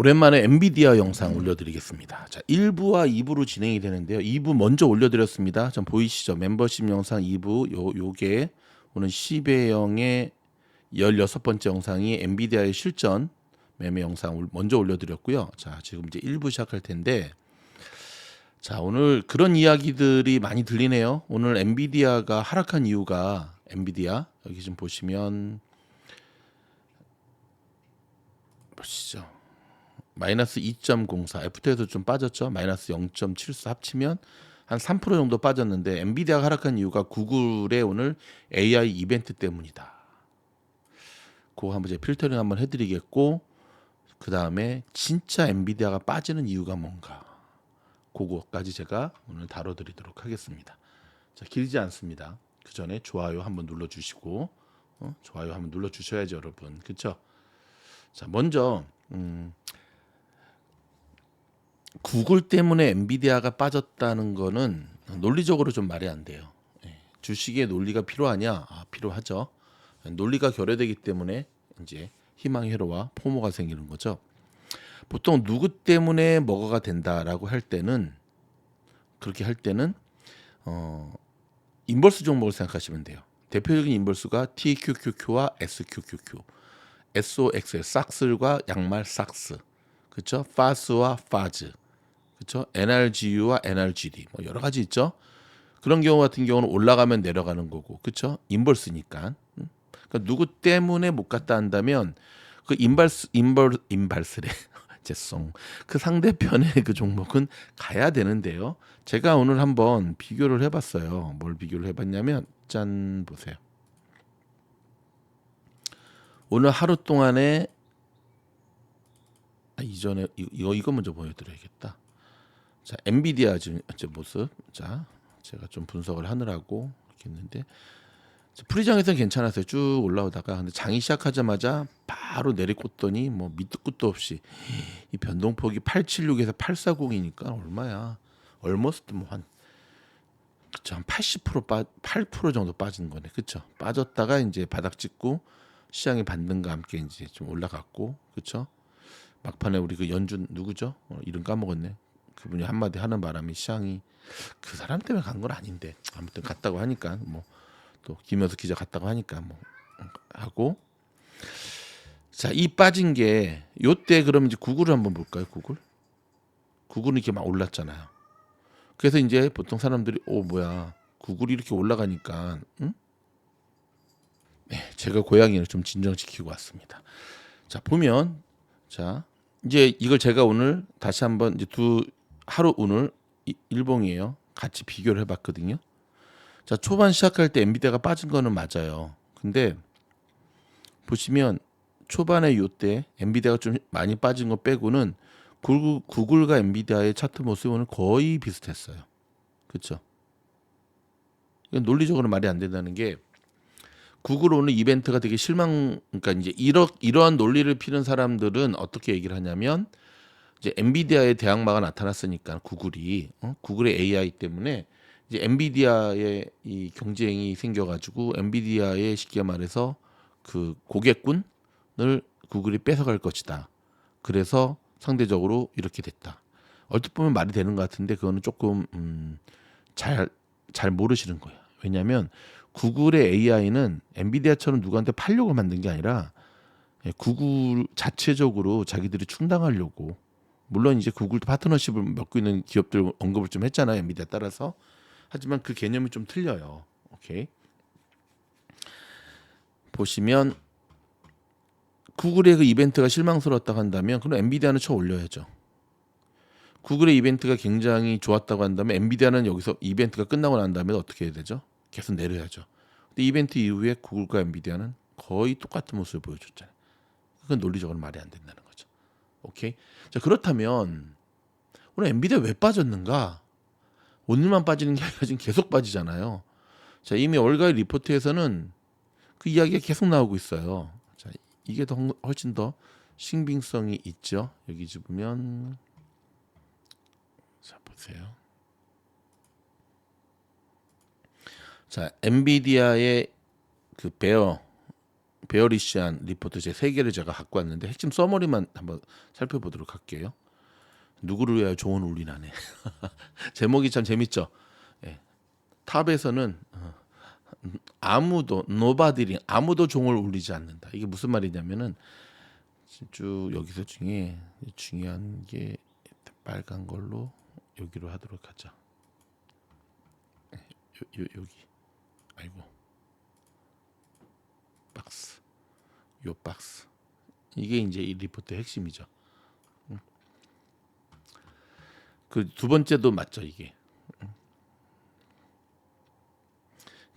오랜만에 엔비디아 영상 올려드리겠습니다. 자, 1부와 2부로 진행이 되는데요. 2부 먼저 올려드렸습니다. 좀 보이시죠? 멤버십 영상 2부 요게 오늘 시베영의 16번째 영상이 엔비디아의 실전 매매 영상 먼저 올려드렸고요. 자, 지금 이제 1부 시작할 텐데, 자, 오늘 그런 이야기들이 많이 들리네요. 오늘 엔비디아가 하락한 이유가 엔비디아 여기 좀 보시면 보시죠. 마이너스 2.04, 애프터에서 좀 빠졌죠. 마이너스 0.74 합치면 한 3% 정도 빠졌는데, 엔비디아가 하락한 이유가 구글의 오늘 AI 이벤트 때문이다. 그거 한번 제가 필터링 한번 해드리겠고, 그 다음에 진짜 엔비디아가 빠지는 이유가 뭔가, 그거까지 제가 오늘 다뤄드리도록 하겠습니다. 자, 길지 않습니다. 그 전에 좋아요 한번 눌러주시고, 좋아요 한번 눌러주셔야죠, 여러분. 그렇죠? 자, 먼저 구글 때문에 엔비디아가 빠졌다는 거는 논리적으로 좀 말이 안 돼요. 주식에 논리가 필요하냐? 필요하죠. 논리가 결여되기 때문에 이제 희망 회로와 포모가 생기는 거죠. 보통 누구 때문에 뭐가 된다라고 할 때는, 그렇게 할 때는 인버스 종목을 생각하시면 돼요. 대표적인 인버스가 TQQQ와 SQQQ, SOXL, 삭슬과 양말 삭스, 그렇죠? 파스와 파즈, 그렇죠? NRGU와 NRGD, 뭐 여러 가지 있죠. 그런 경우 같은 경우는 올라가면 내려가는 거고, 그렇죠? 인버스니까. 그러니까 누구 때문에 못 갔다 한다면 그 인발스래 죄송, 그 상대편의 그 종목은 가야 되는데요. 제가 오늘 한번 비교를 해봤어요. 뭘 비교를 해봤냐면, 짠 보세요. 오늘 하루 동안에 이전에 이거 먼저 보여드려야겠다. 자, 엔비디아 지금 모습. 자, 제가 좀 분석을 하느라고 이렇게 했는데, 프리장에서는 괜찮았어요. 쭉 올라오다가, 근데 장이 시작하자마자 바로 내리꽂더니 뭐 밑도 끝도 없이 이 변동폭이 876에서 840이니까 얼마야? 얼머스트 뭐한 그쵸, 한 8% 정도 빠진 거네. 그쵸? 빠졌다가 이제 바닥 찍고 시장의 반등과 함께 이제 좀 올라갔고, 그쵸? 막판에 우리 그 연준 누구죠? 이름 까먹었네. 그분이 한마디 하는 바람에 시장이, 그 사람 때문에 간 건 아닌데 아무튼 갔다고 하니까, 뭐 또 김현수 기자 갔다고 하니까 뭐 하고. 자, 이 빠진 게 요때 그러면 이제 구글을 한번 볼까요? 구글은 이렇게 막 올랐잖아요. 그래서 이제 보통 사람들이 뭐야, 구글이 이렇게 올라가니까, 응? 네, 제가 고양이를 좀 진정시키고 왔습니다. 자, 보면, 자, 이제 이걸 제가 오늘 다시 한번 이제 하루 오늘 일봉이에요. 같이 비교를 해봤거든요. 자, 초반 시작할 때 엔비디아가 빠진 거는 맞아요. 근데 보시면 초반에 요때 엔비디아가 좀 많이 빠진 거 빼고는 구글과 엔비디아의 차트 모습은 거의 비슷했어요. 그렇죠? 이건 논리적으로 말이 안 된다는 게, 구글 오늘 이벤트가 되게 그러니까 이제 이러한 논리를 피는 사람들은 어떻게 얘기를 하냐면, 이제 엔비디아의 대항마가 나타났으니까 구글의 AI 때문에 이제 엔비디아의 이 경쟁이 생겨가지고 엔비디아의 쉽게 말해서 그 고객군을 구글이 뺏어갈 것이다. 그래서 상대적으로 이렇게 됐다. 얼핏 보면 말이 되는 것 같은데, 그거는 조금 잘 모르시는 거예요. 왜냐하면 구글의 AI는 엔비디아처럼 누구한테 팔려고 만든 게 아니라, 구글 자체적으로 자기들이 충당하려고. 물론 이제 구글도 파트너십을 맺고 있는 기업들 언급을 좀 했잖아요, 엔비디아 따라서. 하지만 그 개념이 좀 틀려요. 오케이. 보시면 구글의 그 이벤트가 실망스러웠다고 한다면, 그럼 엔비디아는 쳐 올려야죠. 구글의 이벤트가 굉장히 좋았다고 한다면 엔비디아는 여기서 이벤트가 끝나고 난 다음에 어떻게 해야 되죠? 계속 내려야죠. 근데 이벤트 이후에 구글과 엔비디아는 거의 똑같은 모습을 보여줬잖아요. 그건 논리적으로 말이 안 된다는 거죠. 오케이. 자, 그렇다면 오늘 엔비디아 왜 빠졌는가? 오늘만 빠지는 게 아니라 지금 계속 빠지잖아요. 자, 이미 월가의 리포트에서는 그 이야기가 계속 나오고 있어요. 자, 이게 훨씬 더 신빙성이 있죠. 여기 보면, 자, 보세요. 자, 엔비디아의 그 베어 베어리시한 리포트 제 3개를 제가 갖고 왔는데 핵심 서머리만 한번 살펴보도록 할게요. 누구를 위하여 종은 울리나네. 제목이 참 재밌죠. 예. 탑에서는 아무도 종을 울리지 않는다. 이게 무슨 말이냐면은 쭉 여기서 중에 중요한 게 빨간 걸로 여기로 하도록 하죠. 여기 아이고 박스 이게 이제 이 리포트의 핵심이죠. 그 두 번째도 맞죠 이게.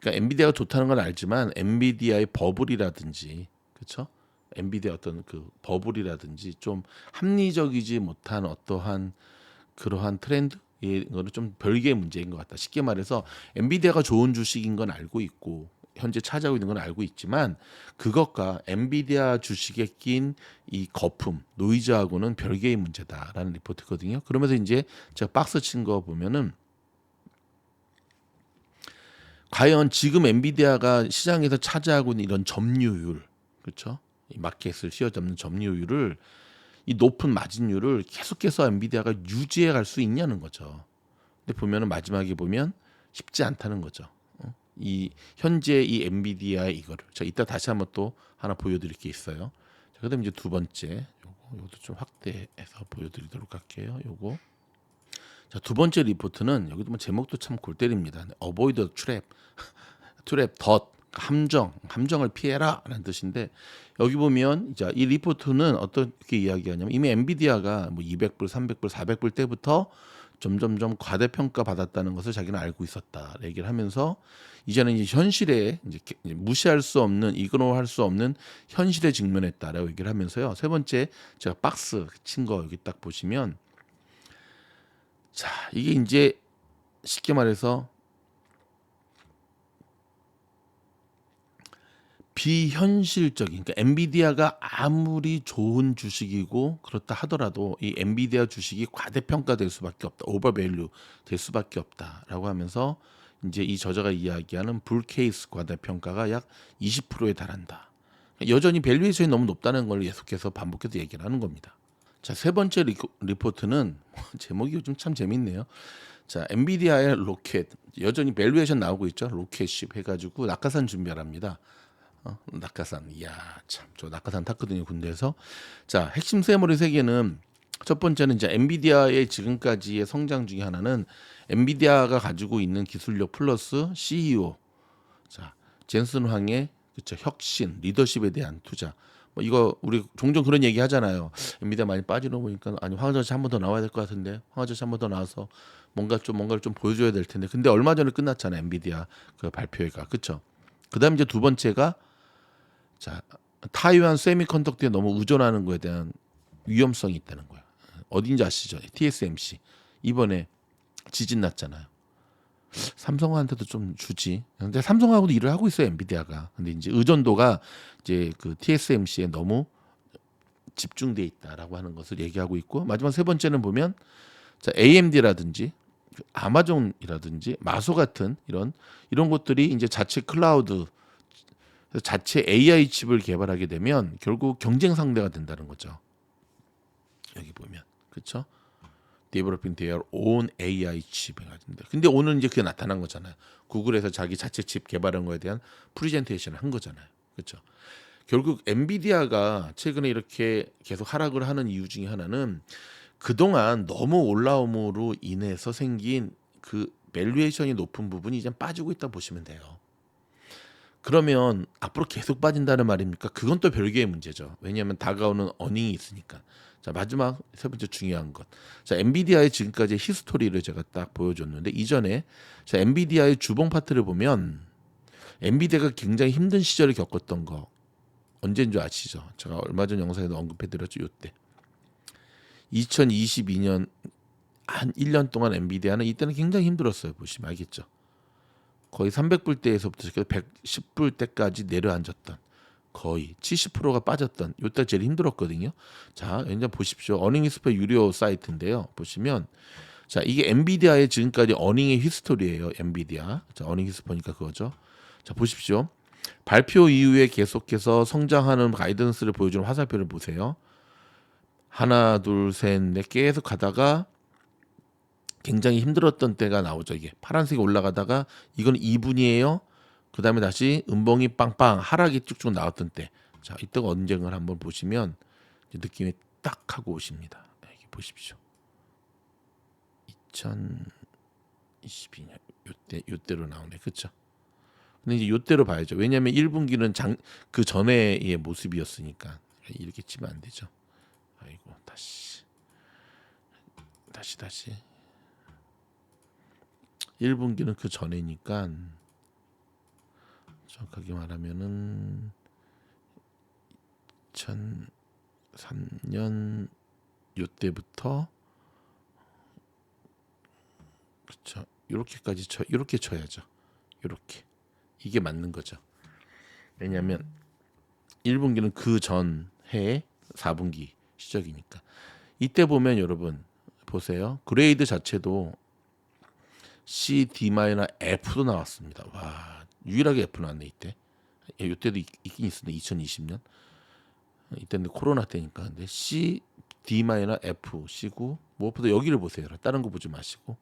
그러니까 엔비디아가 좋다는 건 알지만 엔비디아의 버블이라든지 그렇죠? 엔비디아 어떤 그 버블이라든지 좀 합리적이지 못한 어떠한 그러한 트렌드 이거는 좀 별개의 문제인 것 같다. 쉽게 말해서 엔비디아가 좋은 주식인 건 알고 있고 현재 차지하고 있는 건 알고 있지만 그것과 엔비디아 주식에 낀 이 거품 노이즈하고는 별개의 문제다라는 리포트거든요. 그러면서 이제 제가 박스 친 거 보면은 과연 지금 엔비디아가 시장에서 차지하고 있는 이런 점유율, 그렇죠? 이 마켓을 휘어잡는 점유율을 이 높은 마진율을 계속해서 엔비디아가 유지해 갈 수 있냐는 거죠. 근데 보면은 마지막에 보면 쉽지 않다는 거죠. 이 현재 이 엔비디아의 이거를 자 이따 다시 한번 또 하나 보여드릴 게 있어요. 자, 그다음 이제 두 번째 요것도 좀 확대해서 보여드리도록 할게요. 요거 자, 두 번째 리포트는 여기도 뭐 제목도 참 골 때립니다. Avoid trap, 함정을 피해라라는 뜻인데 여기 보면 이제 이 리포트는 어떻게 이야기하냐면 이미 엔비디아가 뭐 200불, 300불, 400불 때부터 점점점 과대평가 받았다는 것을 자기는 알고 있었다 얘기를 하면서 이제는 이제 현실에 이제 무시할 수 없는 이그노할 수 없는 현실에 직면했다라고 얘기를 하면서요. 세 번째 제가 박스 친 거 여기 딱 보시면 자 이게 이제 쉽게 말해서 비현실적인 그러니까 엔비디아가 아무리 좋은 주식이고 그렇다 하더라도 이 엔비디아 주식이 과대평가될 수밖에 없다. 오버밸류 될 수밖에 없다라고 하면서 이제 이 저자가 이야기하는 불케이스 과대평가가 약 20%에 달한다. 여전히 밸류에이션이 너무 높다는 걸 계속해서 반복해서 얘기를 하는 겁니다. 자, 세 번째 리포트는 제목이 요즘 참 재밌네요. 자, 엔비디아의 로켓 여전히 밸류에이션 나오고 있죠. 로켓십 해가지고 낙하산 준비합니다. 낙하산, 이야 참 저 낙하산 탔거든요 군대에서. 자 핵심 세머리 세 개는 첫 번째는 이제 엔비디아의 지금까지의 성장 중에 하나는 엔비디아가 가지고 있는 기술력 플러스 CEO 자 젠슨 황의 그쵸 혁신 리더십에 대한 투자. 뭐 이거 우리 종종 그런 얘기 하잖아요. 엔비디아 많이 빠지는 거 보니까 아니 황 아저씨 한 번 더 나와야 될 것 같은데 황 아저씨 한 번 더 나와서 뭔가를 좀 보여줘야 될 텐데 근데 얼마 전에 끝났잖아요 엔비디아 그 발표회가 그쵸. 그다음 이제 두 번째가 자, 타이완 세미컨덕터에 너무 의존하는 거에 대한 위험성이 있다는 거야. 어딘지 아시죠? TSMC 이번에 지진 났잖아요. 삼성한테도 좀 주지. 근데 삼성하고도 일을 하고 있어요 엔비디아가. 근데 이제 의존도가 이제 그 TSMC에 너무 집중돼 있다라고 하는 것을 얘기하고 있고 마지막 세 번째는 보면 자 AMD라든지 아마존이라든지 마소 같은 이런 것들이 이제 자체 클라우드 자체 AI 칩을 개발하게 되면 결국 경쟁 상대가 된다는 거죠. 여기 보면 그렇죠? Developing their own AI 칩 해가지고 근데 오늘 이제 그게 나타난 거잖아요. 구글에서 자기 자체 칩 개발한 거에 대한 프리젠테이션을 한 거잖아요. 그렇죠? 결국 엔비디아가 최근에 이렇게 계속 하락을 하는 이유 중에 하나는 그동안 너무 올라옴으로 인해서 생긴 그 밸류에이션이 높은 부분이 이제 빠지고 있다 보시면 돼요. 그러면 앞으로 계속 빠진다는 말입니까? 그건 또 별개의 문제죠. 왜냐하면 다가오는 어닝이 있으니까. 자 마지막 세 번째 중요한 것. 자 엔비디아의 지금까지 히스토리를 제가 딱 보여줬는데 이전에 자 엔비디아의 주봉 파트를 보면 엔비디아가 굉장히 힘든 시절을 겪었던 거 언제인 줄 아시죠? 제가 얼마 전 영상에도 언급해드렸죠. 이때 2022년 한 1년 동안 엔비디아는 이때는 굉장히 힘들었어요. 보시면 알겠죠. 거의 300불대에서부터 110불대까지 내려앉았던 거의 70%가 빠졌던 요때 제일 힘들었거든요. 자, 이제 보십시오. 어닝 히스토 유료 사이트인데요. 보시면 자, 이게 엔비디아의 지금까지 어닝의 히스토리예요. 엔비디아. 자, 어닝 히스토니까 그거죠. 자, 보십시오. 발표 이후에 계속해서 성장하는 가이던스를 보여주는 화살표를 보세요. 하나, 둘, 셋, 넷 계속 가다가 굉장히 힘들었던 때가 나오죠. 이게 파란색이 올라가다가 이건 2분이에요. 그 다음에 다시 음봉이 빵빵 하락이 쭉쭉 나왔던 때. 자, 이때가 언젠가 한번 보시면 느낌이 딱 하고 오십니다. 여기 보십시오. 2022년 요때로 나오네. 그렇죠? 근데 이제 요때로 봐야죠. 왜냐하면 1분기는 그 전에의 모습이었으니까 이렇게 치면 안 되죠. 아이고 다시 1분기는 그 전에니까 정확하게 말하면은 2003년 요때부터 그렇죠. 이렇게 쳐야죠. 이렇게 이게 맞는 거죠. 왜냐하면 1분기는 그 전 해의 4분기 시작이니까. 이때 보면 여러분 보세요. 그레이드 자체도 C, D-F도 나왔습니다. 와, 유일하게 F 나왔네 이때. 이때도 있긴 있었는데 2020년. 이때는 코로나 때니까. 근데 C, D-F, C고 무엇보다 여기를 보세요. 다른 거 보지 마시고.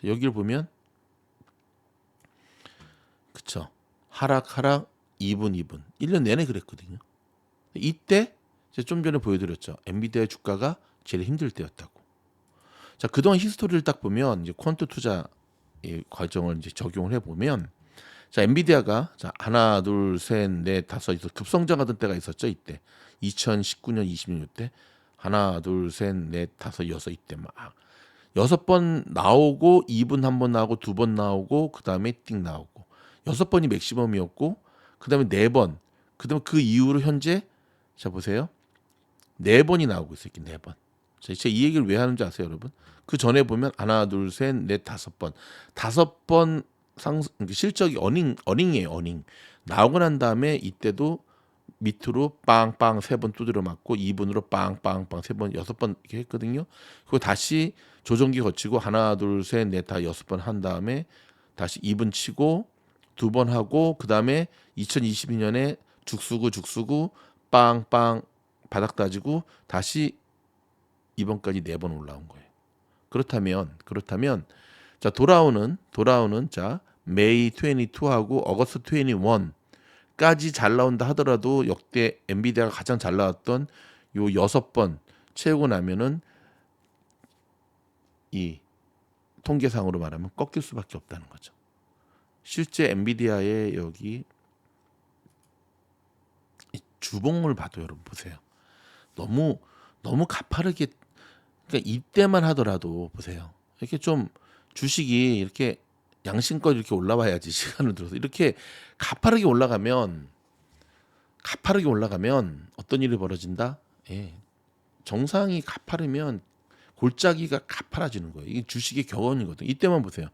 여기를 보면 그쵸. 하락 2분 1년 내내 그랬거든요. 이때 제가 좀 전에 보여드렸죠. 엔비디아의 주가가 제일 힘들 때였다고. 자, 그동안 히스토리를 딱 보면 이제 퀀트 투자 과정을 이제 적용을 해보면 자, 엔비디아가 자 하나 둘 셋 넷 다섯 급성장하던 때가 있었죠. 이때 2019년 20년 이때 하나 둘 셋 넷 다섯 여섯 이때 막 6번 나오고 2분 한 번 나오고 2번 나오고 그 다음에 띵 나오고 6번이 맥시멈이었고 그 다음에 4번 그 다음에 그 이후로 현재 자 보세요 4번이 나오고 있어요. 이렇게 4번. 제가 이 얘기를 왜 하는지 아세요, 여러분? 그 전에 보면 하나 둘 셋 넷 5번 5번 실적이 어닝이에요. 어닝 나오고 난 다음에 이때도 밑으로 빵빵 3번 두드려 맞고 2분으로 빵빵빵 3번 6번 이렇게 했거든요. 그리고 다시 조정기 거치고 하나 둘 셋 넷 다 6번 한 다음에 다시 2분 치고 2번 하고 그 다음에 2022년에 죽수구 빵빵 바닥 다지고 다시 이번까지 4번 올라온 거예요. 그렇다면 자 돌아오는 자 메이 22하고 어거스트 21까지 잘 나온다 하더라도 역대 엔비디아가 가장 잘 나왔던 요 6번 채우고 나면은 이 통계상으로 말하면 꺾일 수밖에 없다는 거죠. 실제 엔비디아의 여기 주봉을 봐도 여러분 보세요. 너무 가파르게 그러니까 이때만 하더라도 보세요. 이렇게 좀 주식이 이렇게 양심껏 이렇게 올라와야지 시간을 들어서 이렇게 가파르게 올라가면 어떤 일이 벌어진다? 예. 정상이 가파르면 골짜기가 가파라지는 거예요. 이게 주식의 격언이거든요. 이때만 보세요.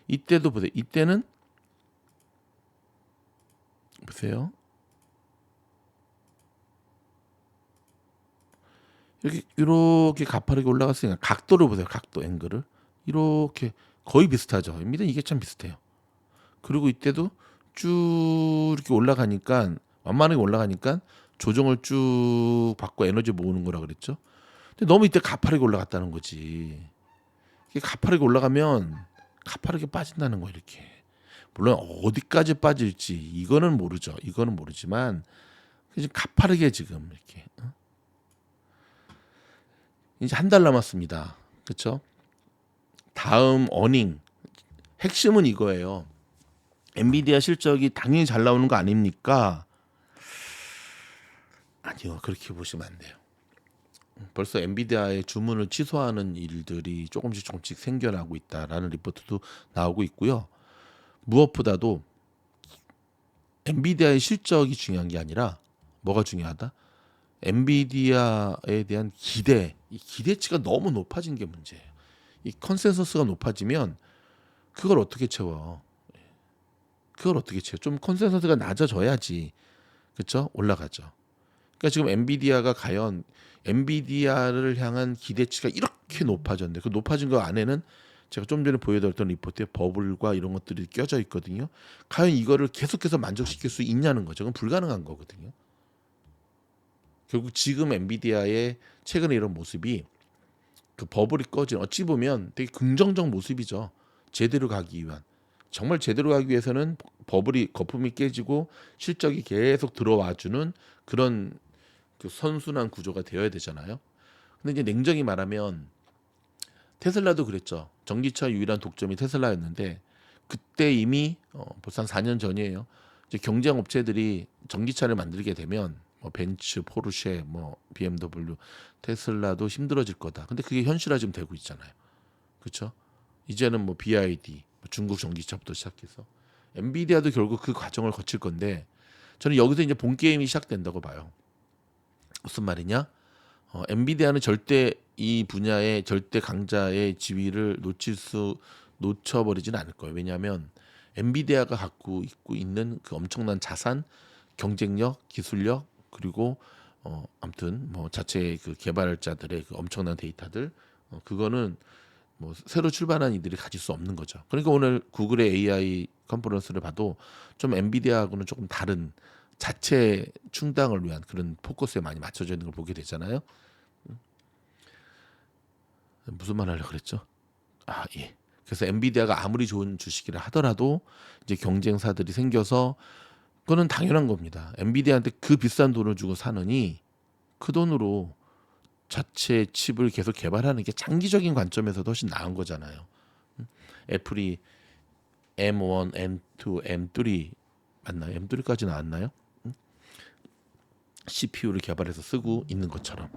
이때도 보세요. 이때는 보세요. 이렇게 가파르게 올라갔으니까 각도를 보세요. 각도 앵글을 이렇게 거의 비슷하죠. 엔비디아 이게 참 비슷해요. 그리고 이때도 쭉 이렇게 올라가니까 완만하게 올라가니까 조정을 쭉 받고 에너지 모으는 거라 그랬죠. 근데 너무 이때 가파르게 올라갔다는 거지. 이게 가파르게 올라가면 가파르게 빠진다는 거 이렇게. 물론 어디까지 빠질지 이거는 모르죠. 이거는 모르지만 지금 가파르게 지금 이렇게 이제 한 달 남았습니다. 그렇죠? 다음 어닝 핵심은 이거예요. 엔비디아 실적이 당연히 잘 나오는 거 아닙니까? 아니요. 그렇게 보시면 안 돼요. 벌써 엔비디아의 주문을 취소하는 일들이 조금씩 생겨나고 있다라는 리포트도 나오고 있고요. 무엇보다도 엔비디아의 실적이 중요한 게 아니라 뭐가 중요하다? 엔비디아에 대한 이 기대치가 너무 높아진 게 문제예요. 이 컨센서스가 높아지면 그걸 어떻게 채워? 좀 컨센서스가 낮아져야지, 그렇죠? 올라가죠. 그러니까 지금 엔비디아가 과연 엔비디아를 향한 기대치가 이렇게 높아졌는데 그 높아진 거 안에는 제가 좀 전에 보여드렸던 리포트에 버블과 이런 것들이 껴져 있거든요. 과연 이거를 계속해서 만족시킬 수 있냐는 거죠. 그건 불가능한 거거든요. 결국 지금 엔비디아의 최근에 이런 모습이 그 버블이 꺼진 어찌 보면 되게 긍정적 모습이죠. 제대로 가기 위한. 정말 제대로 가기 위해서는 버블이 거품이 깨지고 실적이 계속 들어와주는 그런 그 선순환 구조가 되어야 되잖아요. 근데 이제 냉정히 말하면 테슬라도 그랬죠. 전기차 유일한 독점이 테슬라였는데 그때 이미 벌써 한 4년 전이에요. 이제 경쟁 업체들이 전기차를 만들게 되면 뭐 벤츠, 포르쉐, 뭐 BMW, 테슬라도 힘들어질 거다. 근데 그게 현실화 지금 되고 있잖아요. 그렇죠? 이제는 뭐 BYD, 뭐 중국 전기차부터 시작해서 엔비디아도 결국 그 과정을 거칠 건데 저는 여기서 이제 본 게임이 시작된다고 봐요. 무슨 말이냐? 엔비디아는 절대 이 분야의 절대 강자의 지위를 놓쳐버리지는 않을 거예요. 왜냐하면 엔비디아가 갖고 있는 그 엄청난 자산, 경쟁력, 기술력 그리고 아무튼 뭐 자체 그 개발자들의 그 엄청난 데이터들 그거는 뭐 새로 출발한 이들이 가질 수 없는 거죠. 그러니까 오늘 구글의 AI 컨퍼런스를 봐도 좀 엔비디아하고는 조금 다른 자체 충당을 위한 그런 포커스에 많이 맞춰져 있는 걸 보게 되잖아요. 무슨 말 하려고 그랬죠? 아, 예. 그래서 엔비디아가 아무리 좋은 주식이라 하더라도 이제 경쟁사들이 생겨서 그거는 당연한 겁니다. 엔비디아한테 그 비싼 돈을 주고 사느니 그 돈으로 자체 칩을 계속 개발하는 게 장기적인 관점에서도 훨씬 나은 거잖아요. 애플이 M1, M2, M3 맞나요? M3까지 나왔나요? CPU를 개발해서 쓰고 있는 것처럼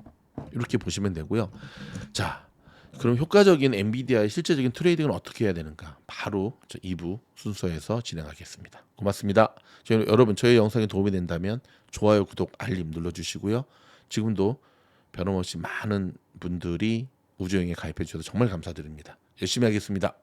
이렇게 보시면 되고요. 자, 그럼 효과적인 엔비디아의 실제적인 트레이딩은 어떻게 해야 되는가? 바로 2부 순서에서 진행하겠습니다. 고맙습니다. 여러분 저희 영상이 도움이 된다면 좋아요, 구독, 알림 눌러주시고요. 지금도 변함없이 많은 분들이 우주여행에 가입해 주셔서 정말 감사드립니다. 열심히 하겠습니다.